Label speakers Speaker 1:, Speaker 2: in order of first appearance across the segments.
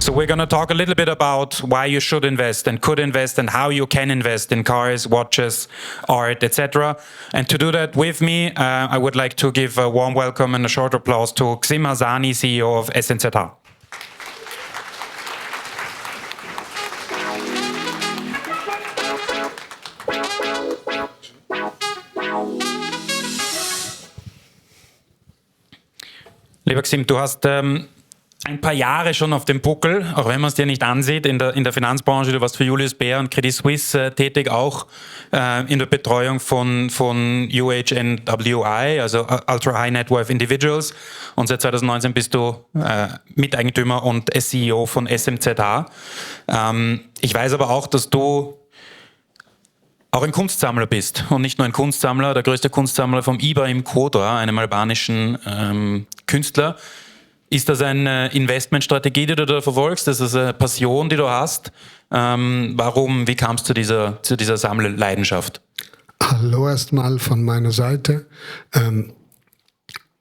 Speaker 1: So we're going to talk a little bit about why you should invest and could invest and how you can invest in cars, watches, art, etc. And to do that with me, I would like to give a warm welcome and a short applause to Xim Hassani, CEO of SNZH. Lieber Xim, du hast ein paar Jahre schon auf dem Buckel, auch wenn man es dir nicht ansieht, in der Finanzbranche. Du warst für Julius Baer und Credit Suisse tätig, auch in der Betreuung von UHNWI, also Ultra High Net Worth Individuals. Und seit 2019 bist du Miteigentümer und CEO von SMZH. Ich weiß aber auch, dass du auch ein Kunstsammler bist und nicht nur ein Kunstsammler, der größte Kunstsammler vom Ibrahim Kodra, einem albanischen Künstler. Ist das eine Investmentstrategie, die du da verfolgst? Das ist eine Passion, die du hast? Wie kam es zu dieser Sammlerleidenschaft?
Speaker 2: Hallo erstmal von meiner Seite.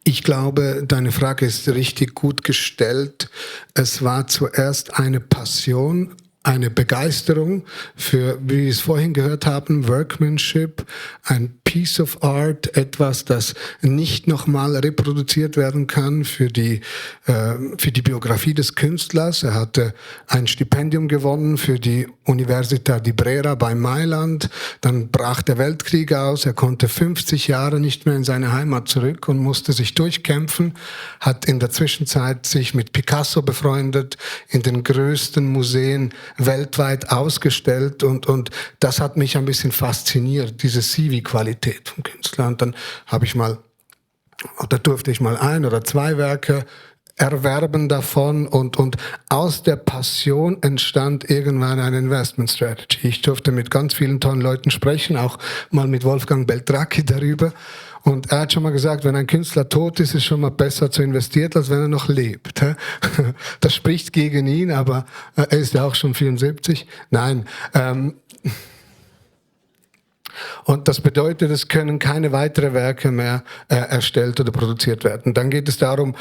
Speaker 2: Ich glaube, deine Frage ist richtig gut gestellt. Es war zuerst eine Passion, eine Begeisterung für, wie wir es vorhin gehört haben, Workmanship, ein Piece of Art, etwas, das nicht nochmal reproduziert werden kann für die Biografie des Künstlers. Er hatte ein Stipendium gewonnen für die Università di Brera bei Mailand. Dann brach der Weltkrieg aus. Er konnte 50 Jahre nicht mehr in seine Heimat zurück und musste sich durchkämpfen. Hat in der Zwischenzeit sich mit Picasso befreundet, in den größten Museen weltweit ausgestellt und das hat mich ein bisschen fasziniert, diese CV-Qualität vom Künstler. Und dann durfte ich mal 1 oder 2 Werke erwerben davon und aus der Passion entstand irgendwann eine Investment Strategy. Ich durfte mit ganz vielen tollen Leuten sprechen, auch mal mit Wolfgang Beltracchi darüber. Und er hat schon mal gesagt, wenn ein Künstler tot ist, ist es schon mal besser zu investieren, als wenn er noch lebt. Das spricht gegen ihn, aber er ist ja auch schon 74. Nein. Und das bedeutet, es können keine weiteren Werke mehr erstellt oder produziert werden. Dann geht es darum,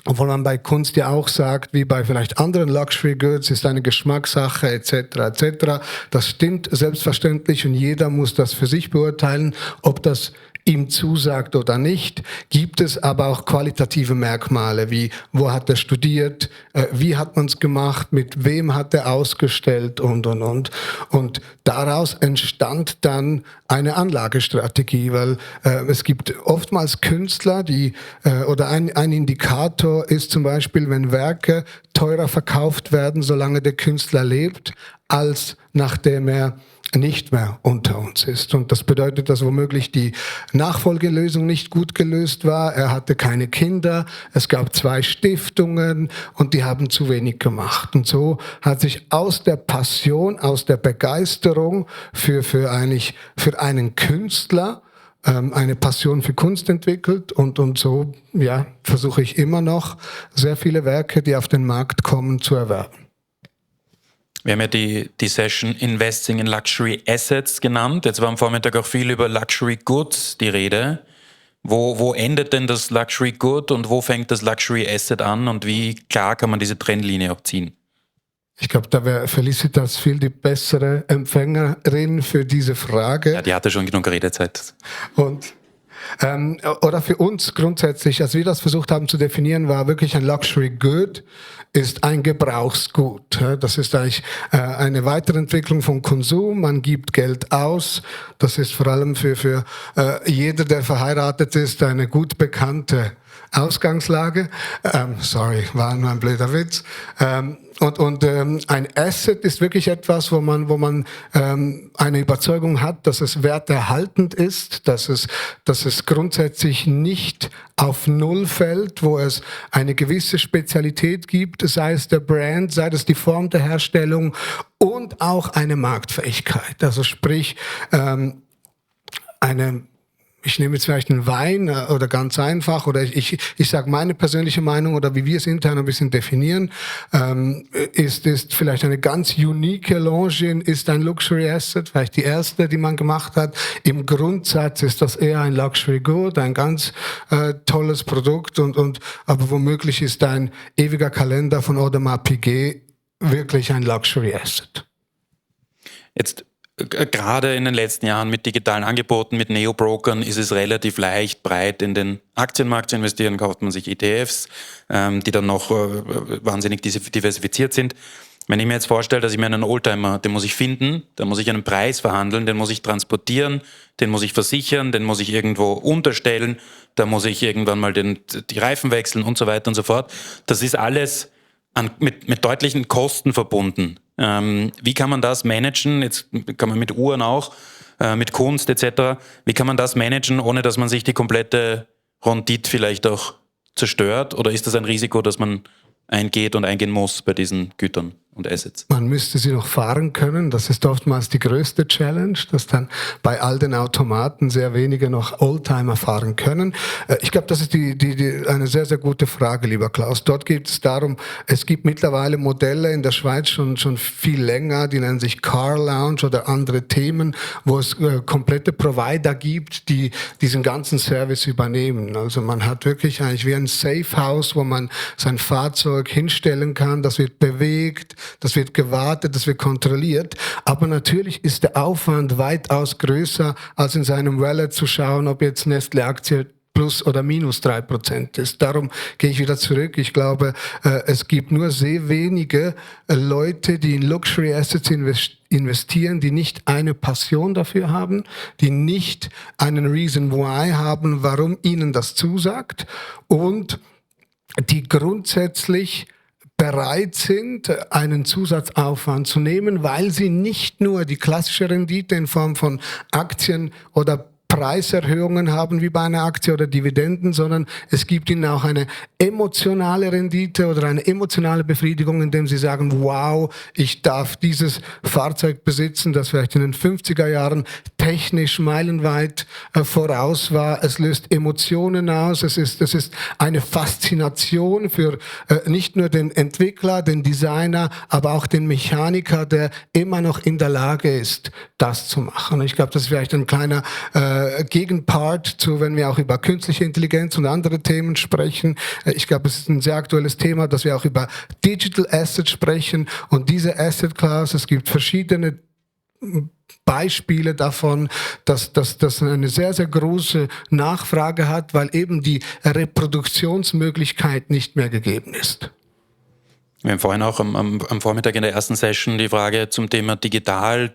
Speaker 2: obwohl man bei Kunst ja auch sagt, wie bei vielleicht anderen Luxury Goods, ist eine Geschmackssache etc. etc. Das stimmt selbstverständlich und jeder muss das für sich beurteilen, ob das ihm zusagt oder nicht. Gibt es aber auch qualitative Merkmale, wie wo hat er studiert, wie hat man es gemacht, mit wem hat er ausgestellt und. Und daraus entstand dann eine Anlagestrategie, weil es gibt oftmals Künstler, oder ein Indikator ist zum Beispiel, wenn Werke teurer verkauft werden, solange der Künstler lebt, als nachdem er nicht mehr unter uns ist. Und das bedeutet, dass womöglich die Nachfolgelösung nicht gut gelöst war. Er hatte keine Kinder, es gab 2 Stiftungen und die haben zu wenig gemacht. Und so hat sich aus der Passion, aus der Begeisterung für einen Künstler eine Passion für Kunst entwickelt und so versuche ich immer noch, sehr viele Werke, die auf den Markt kommen, zu erwerben.
Speaker 1: Wir haben ja die Session Investing in Luxury Assets genannt. Jetzt war am Vormittag auch viel über Luxury Goods die Rede. Wo endet denn das Luxury Good und wo fängt das Luxury Asset an und wie klar kann man diese Trennlinie auch ziehen?
Speaker 2: Ich glaube, da wäre Felicitas viel die bessere Empfängerin für diese Frage.
Speaker 1: Ja, die hatte schon genug Redezeit.
Speaker 2: Oder für uns grundsätzlich, als wir das versucht haben zu definieren, war wirklich ein Luxury Good ist ein Gebrauchsgut. Das ist eigentlich eine Weiterentwicklung von Konsum. Man gibt Geld aus. Das ist vor allem für jeder, der verheiratet ist, eine gut bekannte Ausgangslage. Sorry, war nur ein blöder Witz. Und ein Asset ist wirklich etwas, wo man eine Überzeugung hat, dass es werterhaltend ist, dass es grundsätzlich nicht auf Null fällt, wo es eine gewisse Spezialität gibt, sei es der Brand, sei es die Form der Herstellung und auch eine Marktfähigkeit. Also sprich, eine ich nehme jetzt vielleicht einen Wein oder ganz einfach, oder ich sage meine persönliche Meinung oder wie wir es intern ein bisschen definieren, ist vielleicht eine ganz unique Longines, ist ein Luxury Asset, vielleicht die erste, die man gemacht hat. Im Grundsatz ist das eher ein Luxury Good, ein ganz tolles Produkt aber womöglich ist ein ewiger Kalender von Audemars Piguet wirklich ein Luxury Asset.
Speaker 1: Jetzt gerade in den letzten Jahren mit digitalen Angeboten, mit Neo-Brokern ist es relativ leicht, breit in den Aktienmarkt zu investieren. Kauft man sich ETFs, die dann noch wahnsinnig diversifiziert sind. Wenn ich mir jetzt vorstelle, dass ich mir einen Oldtimer, den muss ich finden, da muss ich einen Preis verhandeln, den muss ich transportieren, den muss ich versichern, den muss ich irgendwo unterstellen, da muss ich irgendwann mal die Reifen wechseln und so weiter und so fort. Das ist alles mit deutlichen Kosten verbunden. Wie kann man das managen? Jetzt kann man mit Uhren auch, mit Kunst etc. Wie kann man das managen, ohne dass man sich die komplette Rendite vielleicht auch zerstört? Oder ist das ein Risiko, das man eingeht und eingehen muss bei diesen Gütern und Assets?
Speaker 2: Man müsste sie noch fahren können. Das ist oftmals die größte Challenge, dass dann bei all den Automaten sehr wenige noch Oldtimer fahren können. Ich glaube, das ist eine sehr, sehr gute Frage, lieber Klaus. Dort geht es darum, es gibt mittlerweile Modelle in der Schweiz schon viel länger, die nennen sich Car Lounge oder andere Themen, wo es komplette Provider gibt, die diesen ganzen Service übernehmen. Also man hat wirklich eigentlich wie ein Safe House, wo man sein Fahrzeug hinstellen kann, das wird bewegt, das wird gewartet, das wird kontrolliert. Aber natürlich ist der Aufwand weitaus größer, als in seinem Wallet zu schauen, ob jetzt Nestle-Aktie plus oder minus 3% ist. Darum gehe ich wieder zurück. Ich glaube, es gibt nur sehr wenige Leute, die in Luxury Assets investieren, die nicht eine Passion dafür haben, die nicht einen Reason Why haben, warum ihnen das zusagt und die grundsätzlich bereit sind, einen Zusatzaufwand zu nehmen, weil sie nicht nur die klassische Rendite in Form von Aktien oder Preiserhöhungen haben wie bei einer Aktie oder Dividenden, sondern es gibt ihnen auch eine emotionale Rendite oder eine emotionale Befriedigung, indem sie sagen, wow, ich darf dieses Fahrzeug besitzen, das vielleicht in den 50er Jahren technisch meilenweit voraus war. Es löst Emotionen aus, es ist eine Faszination für nicht nur den Entwickler, den Designer, aber auch den Mechaniker, der immer noch in der Lage ist, das zu machen. Ich glaube, das ist vielleicht ein kleiner Gegenpart zu, wenn wir auch über künstliche Intelligenz und andere Themen sprechen. Ich glaube, es ist ein sehr aktuelles Thema, dass wir auch über Digital Assets sprechen und diese Asset Class, es gibt verschiedene Beispiele davon, dass das eine sehr, sehr große Nachfrage hat, weil eben die Reproduktionsmöglichkeit nicht mehr gegeben ist.
Speaker 1: Wir haben vorhin auch am Vormittag in der ersten Session die Frage zum Thema digitale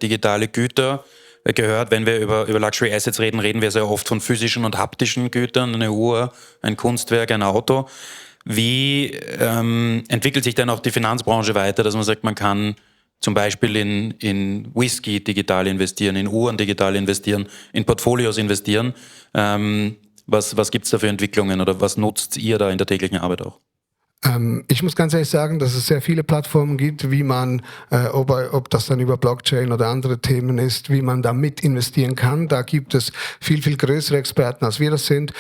Speaker 1: Güter gehört. Wenn wir über Luxury Assets reden, reden wir sehr oft von physischen und haptischen Gütern, eine Uhr, ein Kunstwerk, ein Auto. Wie entwickelt sich denn auch die Finanzbranche weiter, dass man sagt, man kann zum Beispiel in Whisky digital investieren, in Uhren digital investieren, in Portfolios investieren? Was gibt es da für Entwicklungen oder was nutzt ihr da in der täglichen Arbeit auch?
Speaker 2: Ich muss ganz ehrlich sagen, dass es sehr viele Plattformen gibt, wie man, ob das dann über Blockchain oder andere Themen ist, wie man da mit investieren kann. Da gibt es viel, viel größere Experten, als wir das sind.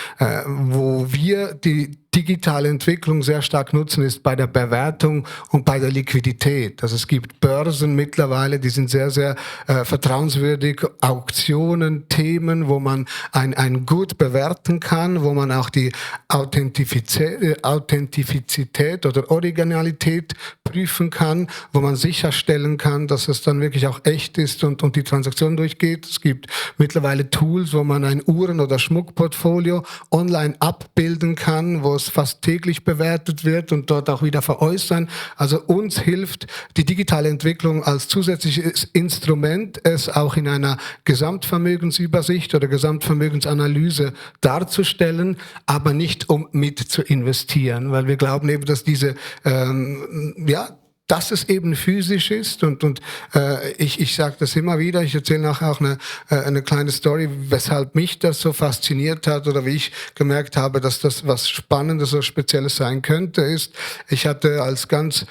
Speaker 2: Wo wir die digitale Entwicklung sehr stark nutzen, ist bei der Bewertung und bei der Liquidität. Also es gibt Börsen mittlerweile, die sind sehr, sehr vertrauenswürdig, Auktionen, Themen, wo man ein Gut bewerten kann, wo man auch die Authentizität oder Originalität prüfen kann, wo man sicherstellen kann, dass es dann wirklich auch echt ist und die Transaktion durchgeht. Es gibt mittlerweile Tools, wo man ein Uhren- oder Schmuckportfolio online abbilden kann, wo es fast täglich bewertet wird und dort auch wieder veräußern. Also uns hilft die digitale Entwicklung als zusätzliches Instrument, es auch in einer Gesamtvermögensübersicht oder Gesamtvermögensanalyse darzustellen, aber nicht um mit zu investieren, weil wir glauben eben, dass diese dass es eben physisch ist und ich sage das immer wieder, ich erzähle nachher auch eine kleine Story, weshalb mich das so fasziniert hat oder wie ich gemerkt habe, dass das was Spannendes oder Spezielles sein könnte, ist, ich hatte als ganz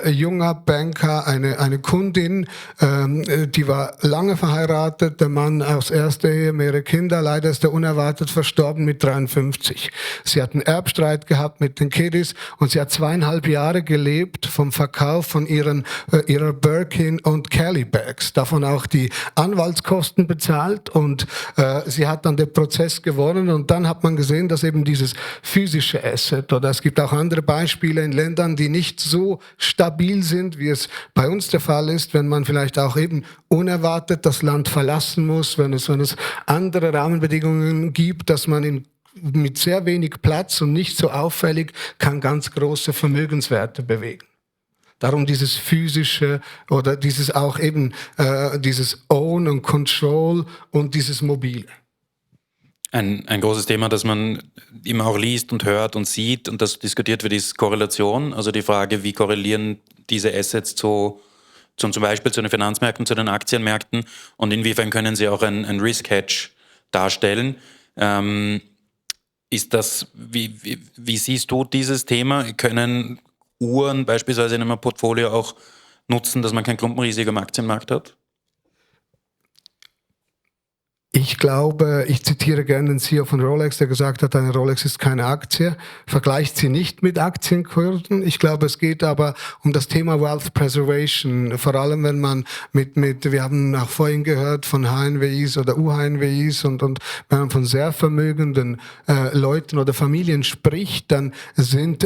Speaker 2: junger Banker eine Kundin, die war lange verheiratet, der Mann aus erster Ehe, mehrere Kinder, leider ist er unerwartet verstorben mit 53. Sie hat einen Erbstreit gehabt mit den Kiddies und sie hat 2,5 Jahre gelebt vom Verkauf von ihrer Birkin und Kelly Bags, davon auch die Anwaltskosten bezahlt und sie hat dann den Prozess gewonnen und dann hat man gesehen, dass eben dieses physische Asset, oder es gibt auch andere Beispiele in Ländern, die nicht so stabil sind, wie es bei uns der Fall ist, wenn man vielleicht auch eben unerwartet das Land verlassen muss, wenn es andere Rahmenbedingungen gibt, dass man mit sehr wenig Platz und nicht so auffällig kann ganz große Vermögenswerte bewegen. Darum dieses physische oder dieses auch eben dieses Own und Control und dieses Mobile.
Speaker 1: Ein großes Thema, das man immer auch liest und hört und sieht und das diskutiert wird, ist Korrelation. Also die Frage, wie korrelieren diese Assets zum Beispiel zu den Finanzmärkten, zu den Aktienmärkten und inwiefern können sie auch ein Risk-Hedge darstellen. Ist das, wie siehst du dieses Thema? Können Uhren beispielsweise in einem Portfolio auch nutzen, dass man kein Klumpenrisiko im Aktienmarkt hat?
Speaker 2: Ich glaube, ich zitiere gerne den CEO von Rolex, der gesagt hat, eine Rolex ist keine Aktie, vergleicht sie nicht mit Aktienkursen. Ich glaube, es geht aber um das Thema Wealth Preservation, vor allem wenn man wir haben auch vorhin gehört von HNWIs oder UHNWIs und wenn man von sehr vermögenden Leuten oder Familien spricht, dann sind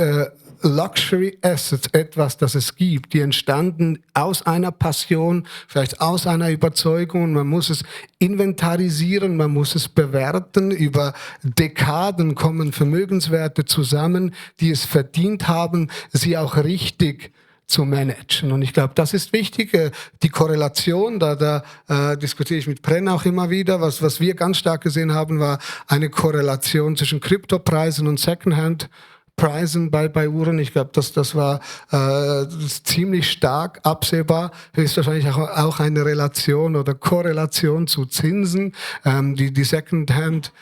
Speaker 2: Luxury Assets etwas, das es gibt, die entstanden aus einer Passion, vielleicht aus einer Überzeugung. Man muss es inventarisieren, man muss es bewerten. Über Dekaden kommen Vermögenswerte zusammen, die es verdient haben, sie auch richtig zu managen. Und ich glaube, das ist wichtig. Die Korrelation, da diskutiere ich mit Brenn auch immer wieder. Was wir ganz stark gesehen haben, war eine Korrelation zwischen Kryptopreisen und Secondhand Preisen bei Uhren. Ich glaube, das war ziemlich stark absehbar. Höchstwahrscheinlich auch eine Relation oder Korrelation zu Zinsen. Die Secondhand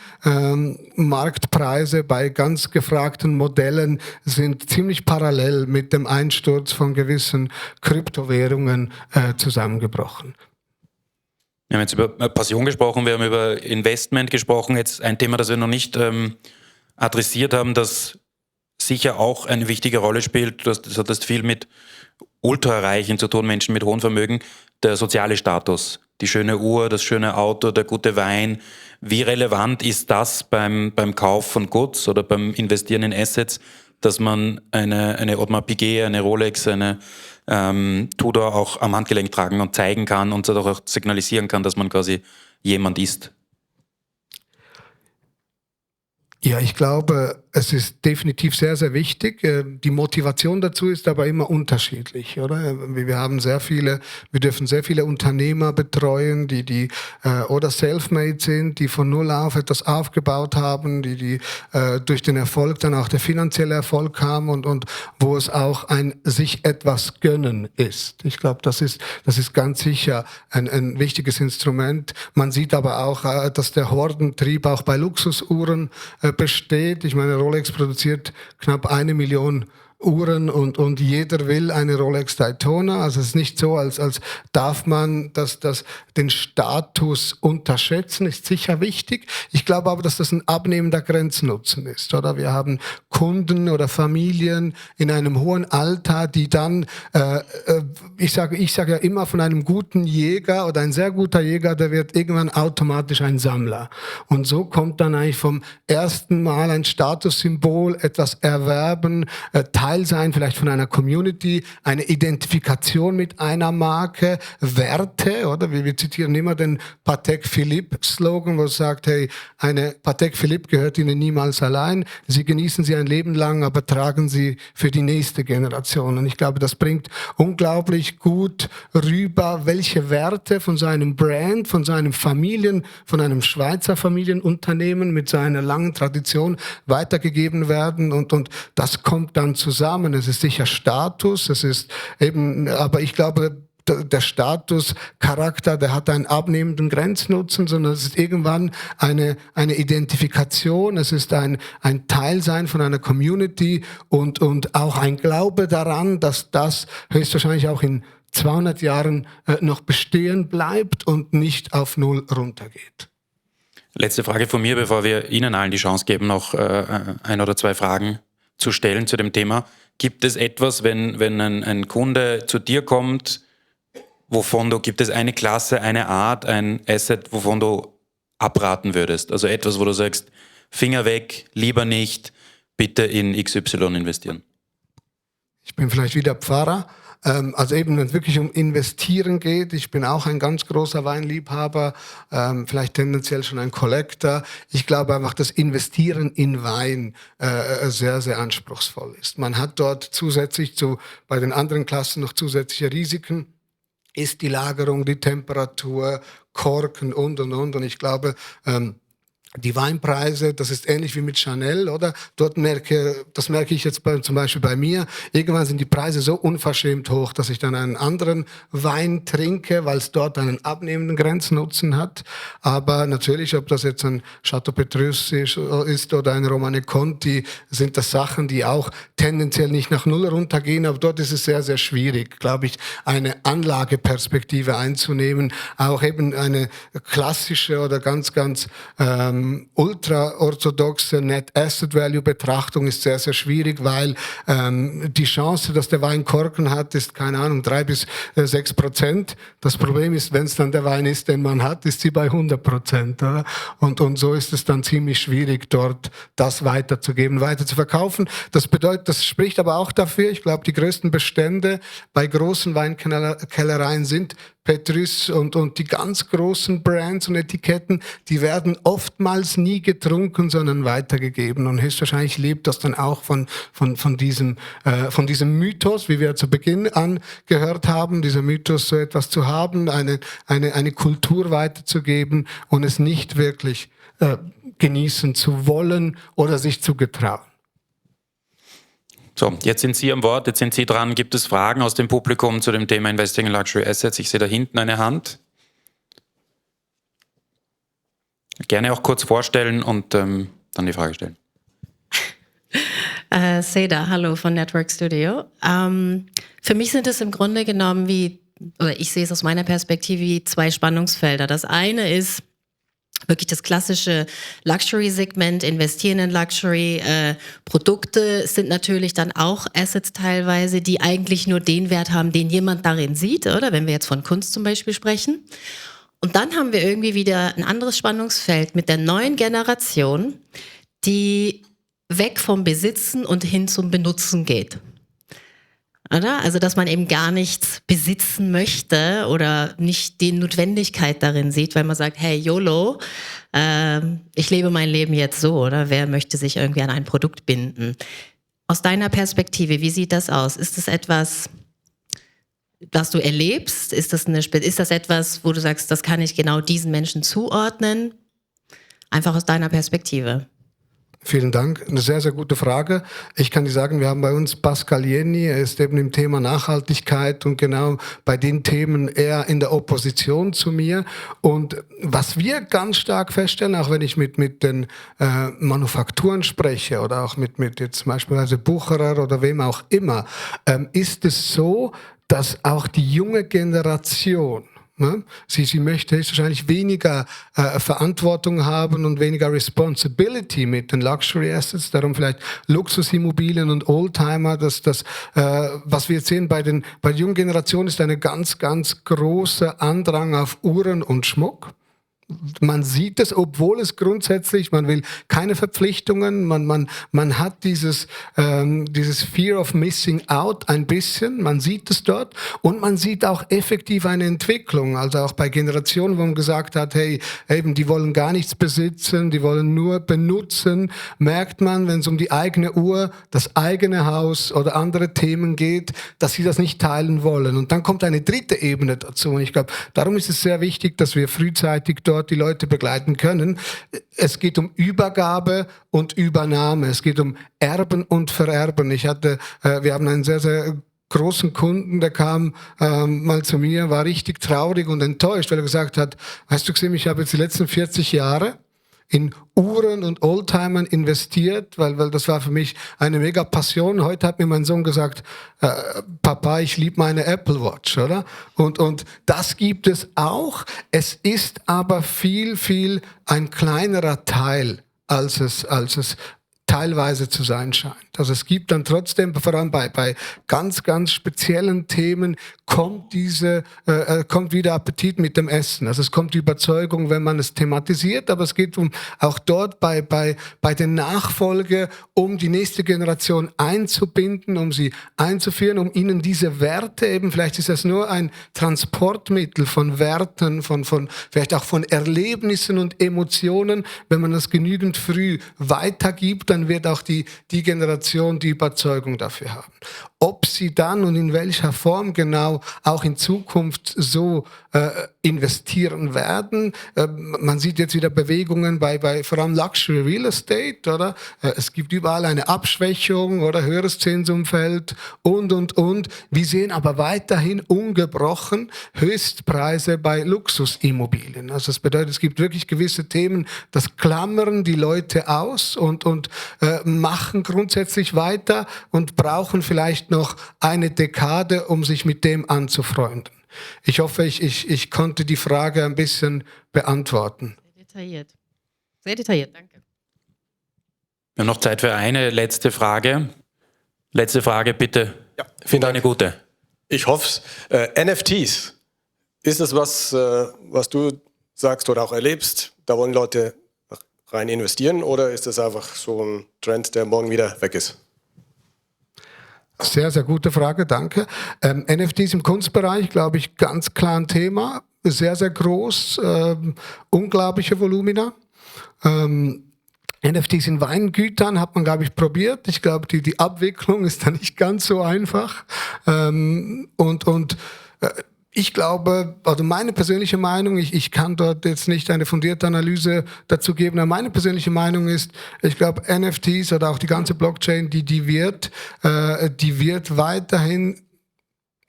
Speaker 2: Marktpreise bei ganz gefragten Modellen sind ziemlich parallel mit dem Einsturz von gewissen Kryptowährungen zusammengebrochen.
Speaker 1: Wir haben jetzt über Passion gesprochen, wir haben über Investment gesprochen. Jetzt ein Thema, das wir noch nicht adressiert haben, das sicher auch eine wichtige Rolle spielt, das hat viel mit Ultrareichen zu tun, Menschen mit hohem Vermögen, der soziale Status, die schöne Uhr, das schöne Auto, der gute Wein. Wie relevant ist das beim Kauf von Goods oder beim Investieren in Assets, dass man eine Audemars Piguet, eine Rolex, eine Tudor auch am Handgelenk tragen und zeigen kann und auch signalisieren kann, dass man quasi jemand ist?
Speaker 2: Ja, ich glaube, es ist definitiv sehr, sehr wichtig. Die Motivation dazu ist aber immer unterschiedlich, oder? Wir dürfen sehr viele Unternehmer betreuen, die oder self-made sind, die von null auf etwas aufgebaut haben, die durch den Erfolg dann auch der finanzielle Erfolg haben und wo es auch ein sich etwas gönnen ist. Ich glaube, das ist ganz sicher ein wichtiges Instrument. Man sieht aber auch, dass der Hordentrieb auch bei Luxusuhren besteht. Ich meine, Rolex produziert knapp 1 Million Uhren und jeder will eine Rolex Daytona. Also es ist nicht so, als darf man den Status unterschätzen, ist sicher wichtig. Ich glaube aber, dass das ein abnehmender Grenznutzen ist, oder? Wir haben Kunden oder Familien in einem hohen Alter, die dann, ich sage ja immer von einem guten Jäger oder ein sehr guter Jäger, der wird irgendwann automatisch ein Sammler. Und so kommt dann eigentlich vom ersten Mal ein Statussymbol, etwas erwerben, Teil sein vielleicht von einer Community, eine Identifikation mit einer Marke, Werte, oder? Wir zitieren immer den Patek Philippe Slogan, wo es sagt, hey, eine Patek Philippe gehört Ihnen niemals allein. Sie genießen Sie ein ein Leben lang, aber tragen sie für die nächste Generation. Und ich glaube, das bringt unglaublich gut rüber, welche Werte von seinem Brand, von seinem von einem Schweizer Familienunternehmen mit seiner langen Tradition weitergegeben werden. Und das kommt dann zusammen. Es ist sicher Status, es ist eben, aber ich glaube, der Statuscharakter, der hat einen abnehmenden Grenznutzen, sondern es ist irgendwann eine Identifikation, es ist ein Teilsein von einer Community und auch ein Glaube daran, dass das höchstwahrscheinlich auch in 200 Jahren noch bestehen bleibt und nicht auf Null runtergeht.
Speaker 1: Letzte Frage von mir, bevor wir Ihnen allen die Chance geben, noch ein oder zwei Fragen zu stellen zu dem Thema. Gibt es etwas, wenn ein Kunde zu dir kommt, gibt es eine Klasse, eine Art, ein Asset, wovon du abraten würdest? Also etwas, wo du sagst, Finger weg, lieber nicht, bitte in XY investieren.
Speaker 2: Ich bin vielleicht wieder Pfarrer. Also eben, wenn es wirklich um Investieren geht, ich bin auch ein ganz großer Weinliebhaber, vielleicht tendenziell schon ein Collector. Ich glaube einfach, dass Investieren in Wein sehr, sehr anspruchsvoll ist. Man hat dort zusätzlich bei den anderen Klassen noch zusätzliche Risiken. Ist die Lagerung, die Temperatur, Korken und. Und ich glaube, die Weinpreise, das ist ähnlich wie mit Chanel, oder? Das merke ich jetzt zum Beispiel bei mir. Irgendwann sind die Preise so unverschämt hoch, dass ich dann einen anderen Wein trinke, weil es dort einen abnehmenden Grenznutzen hat. Aber natürlich, ob das jetzt ein Chateau Petrus ist oder ein Romane Conti, sind das Sachen, die auch tendenziell nicht nach Null runtergehen. Aber dort ist es sehr, sehr schwierig, glaube ich, eine Anlageperspektive einzunehmen. Auch eben eine klassische oder ganz ultra-orthodoxe Net Asset Value Betrachtung ist sehr, sehr schwierig, weil die Chance, dass der Wein Korken hat, ist, keine Ahnung, 3-6%. Das Problem ist, wenn es dann der Wein ist, den man hat, ist sie bei 100%. Oder? Und so ist es dann ziemlich schwierig, dort das weiterzugeben, weiter zu verkaufen. Das spricht aber auch dafür, ich glaube, die größten Bestände bei großen Weinkellereien sind Petrus und die ganz großen Brands und Etiketten, die werden oftmals nie getrunken, sondern weitergegeben. Und höchstwahrscheinlich lebt das dann auch von diesem Mythos, wie wir zu Beginn angehört haben, dieser Mythos, so etwas zu haben, eine Kultur weiterzugeben und es nicht wirklich genießen zu wollen oder sich zu getrauen.
Speaker 1: So, jetzt sind Sie am Wort, jetzt sind Sie dran. Gibt es Fragen aus dem Publikum zu dem Thema Investing in Luxury Assets? Ich sehe da hinten eine Hand. Gerne auch kurz vorstellen und dann die Frage stellen.
Speaker 3: Seda, hallo von Network Studio. Für mich sind es im Grunde genommen ich sehe es aus meiner Perspektive wie zwei Spannungsfelder. Das eine ist wirklich das klassische Luxury-Segment, investieren in Luxury. Produkte sind natürlich dann auch Assets teilweise, die eigentlich nur den Wert haben, den jemand darin sieht, oder? Wenn wir jetzt von Kunst zum Beispiel sprechen. Und dann haben wir irgendwie wieder ein anderes Spannungsfeld mit der neuen Generation, die weg vom Besitzen und hin zum Benutzen geht. Oder? Also, dass man eben gar nichts besitzen möchte oder nicht die Notwendigkeit darin sieht, weil man sagt, hey, YOLO, ich lebe mein Leben jetzt so, oder? Wer möchte sich irgendwie an ein Produkt binden? Aus deiner Perspektive, wie sieht das aus? Ist das etwas, was du erlebst? Ist das etwas, wo du sagst, das kann ich genau diesen Menschen zuordnen? Einfach aus deiner Perspektive.
Speaker 2: Vielen Dank. Eine sehr, sehr gute Frage. Ich kann dir sagen, wir haben bei uns Pascal Jenny, er ist eben im Thema Nachhaltigkeit und genau bei den Themen eher in der Opposition zu mir. Und was wir ganz stark feststellen, auch wenn ich mit den Manufakturen spreche oder auch mit jetzt beispielsweise Bucherer oder wem auch immer, ist es so, dass auch die junge Generation, sie möchte wahrscheinlich weniger Verantwortung haben und weniger Responsibility mit den Luxury Assets, darum vielleicht Luxusimmobilien und Oldtimer. Was wir jetzt sehen bei der jungen Generation ist eine ganz, ganz große Andrang auf Uhren und Schmuck. Man sieht es, obwohl es grundsätzlich, man will keine Verpflichtungen, man hat dieses Fear of Missing Out ein bisschen, man sieht es dort und man sieht auch effektiv eine Entwicklung, also auch bei Generationen, wo man gesagt hat, hey, eben, die wollen gar nichts besitzen, die wollen nur benutzen, merkt man, wenn es um die eigene Uhr, das eigene Haus oder andere Themen geht, dass sie das nicht teilen wollen. Und dann kommt eine dritte Ebene dazu und ich glaube, darum ist es sehr wichtig, dass wir frühzeitig dort die Leute begleiten können. Es geht um Übergabe und Übernahme. Es geht um Erben und Vererben. Wir haben einen sehr, sehr großen Kunden, der kam mal zu mir, war richtig traurig und enttäuscht, weil er gesagt hat, weißt du, Xim, ich habe jetzt die letzten 40 Jahre in Uhren und Oldtimern investiert, weil das war für mich eine mega Passion. Heute hat mir mein Sohn gesagt, Papa, ich liebe meine Apple Watch, oder? Und das gibt es auch. Es ist aber viel, viel ein kleinerer Teil, als es teilweise zu sein scheint. Also es gibt dann trotzdem, vor allem bei ganz, ganz speziellen Themen, kommt wieder Appetit mit dem Essen. Also es kommt die Überzeugung, wenn man es thematisiert, aber es geht auch dort bei der Nachfolge, um die nächste Generation einzubinden, um sie einzuführen, um ihnen diese Werte eben, vielleicht ist das nur ein Transportmittel von Werten, von vielleicht auch von Erlebnissen und Emotionen, wenn man das genügend früh weitergibt, dann wird auch die Generation die Überzeugung dafür haben. Ob sie dann und in welcher Form genau auch in Zukunft so investieren werden. Man sieht jetzt wieder Bewegungen bei vor allem Luxury Real Estate, oder? Es gibt überall eine Abschwächung oder höheres Zinsumfeld und. Wir sehen aber weiterhin ungebrochen Höchstpreise bei Luxusimmobilien. Also das bedeutet, es gibt wirklich gewisse Themen, das klammern die Leute aus und machen grundsätzlich weiter und brauchen vielleicht noch eine Dekade, um sich mit dem anzufreunden. Ich hoffe, ich konnte die Frage ein bisschen beantworten.
Speaker 3: Sehr detailliert, danke.
Speaker 1: Wir haben noch Zeit für eine letzte Frage. Letzte Frage, bitte.
Speaker 4: Ja, vielen Dank.
Speaker 1: Eine gute.
Speaker 4: Ich hoffe es. NFTs, ist das was du sagst oder auch erlebst? Da wollen Leute rein investieren oder ist das einfach so ein Trend, der morgen wieder weg ist?
Speaker 2: Sehr, sehr gute Frage, danke. NFTs im Kunstbereich, glaube ich, ganz klar ein Thema. Sehr, sehr groß, unglaubliche Volumina. NFTs in Weingütern hat man, glaube ich, probiert. Ich glaube, die Abwicklung ist da nicht ganz so einfach. Ich glaube, also meine persönliche Meinung, ich kann dort jetzt nicht eine fundierte Analyse dazu geben, aber meine persönliche Meinung ist, ich glaube, NFTs oder auch die ganze Blockchain, die wird weiterhin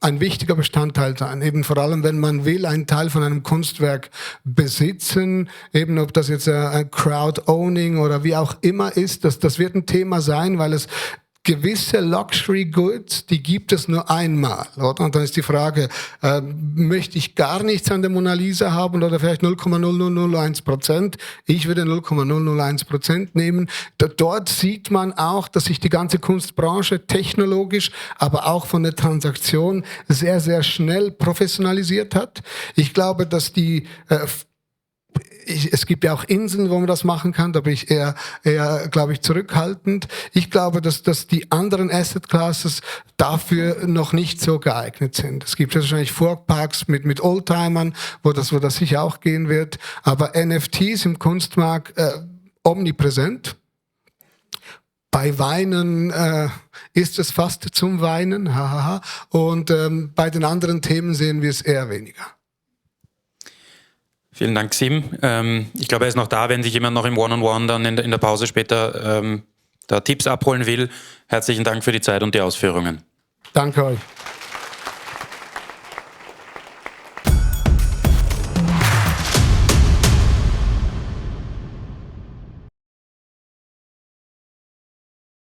Speaker 2: ein wichtiger Bestandteil sein, eben vor allem, wenn man will, einen Teil von einem Kunstwerk besitzen, eben ob das jetzt ein Crowd-Owning oder wie auch immer ist, das wird ein Thema sein, weil es gewisse Luxury Goods, die gibt es nur einmal, oder? Und dann ist die Frage, möchte ich gar nichts an der Mona Lisa haben oder vielleicht 0,0001%? Ich würde 0,001% nehmen. Dort sieht man auch, dass sich die ganze Kunstbranche technologisch, aber auch von der Transaktion sehr, sehr schnell professionalisiert hat. Ich glaube, dass es gibt ja auch Inseln, wo man das machen kann, da bin ich eher glaube ich, zurückhaltend. Ich glaube, dass die anderen Asset Classes dafür noch nicht so geeignet sind. Es gibt wahrscheinlich Vorparks mit Oldtimern, wo das sicher auch gehen wird, aber NFTs im Kunstmarkt omnipräsent. Bei Weinen ist es fast zum Weinen, und bei den anderen Themen sehen wir es eher weniger.
Speaker 1: Vielen Dank, Xim. Ich glaube, er ist noch da, wenn sich jemand noch im One-on-One dann in der Pause später da Tipps abholen will. Herzlichen Dank für die Zeit und die Ausführungen.
Speaker 2: Danke euch.